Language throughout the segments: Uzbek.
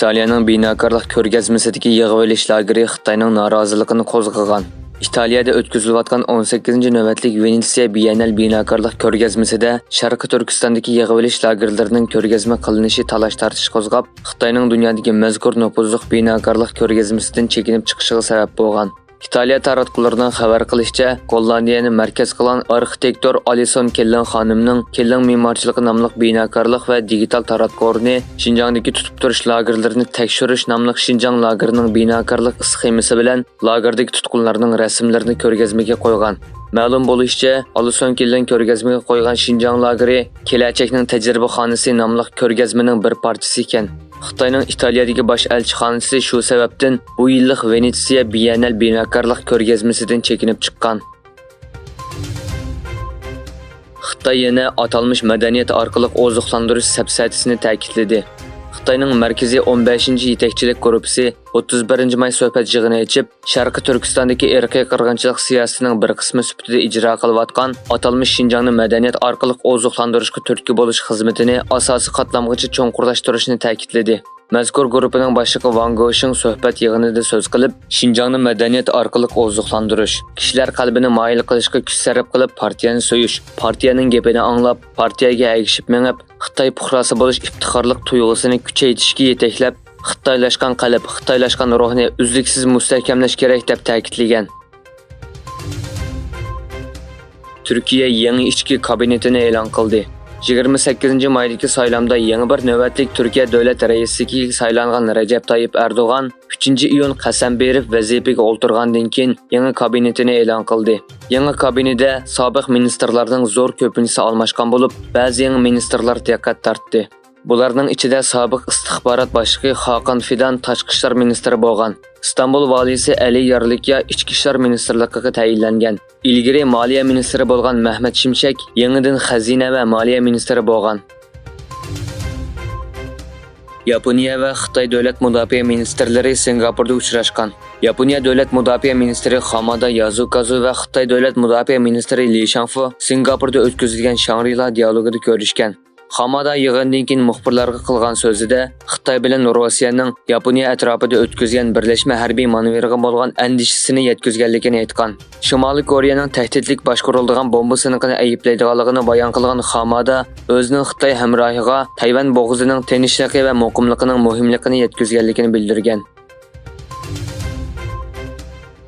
İtaliyaning binokarlik ko'rgazmasidagi yig'ilish lageri Xitoyning noroziligini qo'zg'agan. İtaliyada o'tkazilayotgan 18-navbatlik Venetsiya Bienal binokarlik ko'rgazmasida Sharqiy Turkistondagi yig'ilish lagerlarining ko'rgazma qilinishi talash-tartish qo'zg'ab, Xitoyning dunyodagi mazkur nopuzliq binokarlik ko'rgazmasidan chekinib chiqishiga sabab bo'lgan. İtaliya taratqullarining xabar qilishicha, Gollandiyani markaz qilgan arxitektor Alison Kelling xonimning Kelling me'morchiligi nomli binokarlik va digital taratqurini Xinjiangdagi tutib turish lagerlarini tekshirish nomli Xinjiang lagerining binokarlik sxemasi bilan lagerdagi tutqunlarning rasmlarini ko'rgazmaga qo'ygan. Ma'lum bo'lishicha, Alison Kelling ko'rgazmaga qo'ygan Xinjiang lageri kelajakning tajribaxonasi nomli ko'rgazmaning bir parchasi ekan. Xitoyning Italiyadagi bosh elchixonasi shu sababdan bu yillik Venetsiya Bienal binokarlik ko'rgazmasidan chekinib chiqqan. Xitoy yana atalmish madaniyat orqali oziqlantirish safsatisini ta'kidladi. Xitoyning markaziy 15-yetakchilik guruhi 31 may suhbat yig'ini ochib, Sharqiy Turkistondagi irqiy qirg'inchilik siyosatining bir qismi sifatida ijro qilayotgan atalmish Xinjiangni madaniyat orqali oziqlantirishga turtki bo'lish xizmatini asosiy qatlamgacha cho'nqurlashtirishni ta'kidladi. Mazkur guruhning boshlig'i Wang Goshing suhbat yig'inida so'z qilib, Xinjiangni madaniyat orqali oziqlantirish, kishilar qalbini moyil qilishga kuch sarf qilib partiyani so'yish, partiyaning gapini anglab, partiyaga ergishib mengib, Xitoy puhrosi bo'lish iftixorlik tuyg'usini kuchaytirishga yetaklab, Xitoylashgan qalb, Xitoylashgan ruhni uzluksiz mustahkamlash kerak deb ta'kidlagan. Turkiya yangi ichki kabinetini e'lon qildi. 28 maydagi saylamda yangi bir navbatlik Turkiya davlat raisiga saylangan Recep Tayyip Erdo'g'an 3-iyun qasam berib vazifaga o'tirgandan keyin yangi kabinetini e'lon qildi. Yangi kabinetda sobiq ministrlarning zo'r ko'pinchisi almashgan bo'lib, ba'zi yangi ministrlar diqqat tortdi. Bularning ichida sobiq istixborot boshlig'i Hakan Fidan tashqi ishlar ministri bo'lgan. İstanbul valisi Ali Yarlikya ichki ishlar ministrligiga tayinlangan. Ilgari moliya ministri bo'lgan Mehmet Şimşek yangidan xazina va moliya ministri bo'lgan. Yaponiya va Xitoy davlat mudofaa ministrlari Singapurda uchrashgan. Yaponiya davlat mudofaa ministri Hamada Yasukazu va Xitoy davlat mudofaa ministri Li Shangfu Singapurda o'tkazilgan Shangri-La dialogida ko'rishgan. Hamada yig'indan keyin muxbirlarga qilgan so'zida Xitoy bilan Rossiyaning Yaponiya atrofida o'tkazgan birlashma harbiy manevriga bo'lgan andishisini yetkazganligini aytgan. Shimoliy Koreyaning tahdidlik boshqariladigan bomba siniqini ayblaydiganligini bayon qilgan Hamada o'zining Xitoy hamrohiga Tayvan bo'g'zining tinchligi va muqimligining muhimligini yetkazganligini bildirgan.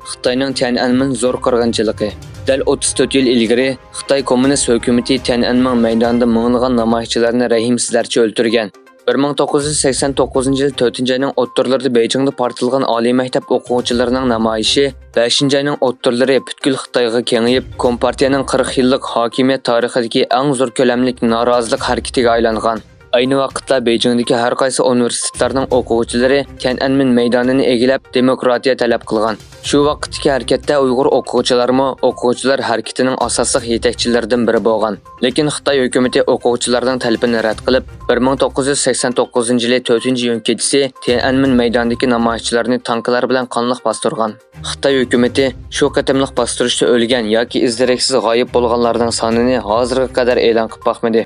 Xitoyning Tiananmen zo'r qirg'inchiligi. Dal 34 yil ilgari Xitoy kommunist hukumati Tiananmen maydonida minglagan namoyishchilarni rahimsizlarcha o'ldirgan. 1989-yil 4-oyning o'ttirlarida Beijingda portlagan oliy maktab o'quvchilarining namoyishi 5-oyning o'ttirlari butkul Xitoyga kengayib, Kompartiyaning 40 yillik hokimiyat tarixidagi eng zo'r ko'lamlik norozilik harakatiga aylangan. Ayni vaqtda Beijingdagi har qaysi universitetlarning o'quvchilari Tiananmen maydonini egallab demokratiya talab qilgan. Shu vaqtdagi harakatda Uyg'ur o'quvchilar harakatining asosiy yetakchilaridan biri bo'lgan. Lekin Xitoy hukumatı o'quvchilarning talabini rad qilib, 1989-yil 4-iyun kechasi Tiananmen maydonidagi namoyishchilarni tanklar bilan qonliq bostirgan. Xitoy hukumatı shu qatimliq bostirishda o'lgan yoki izdiraksiz g'oyib bo'lganlarning sonini hozirga qadar e'lon qilib boqmadi.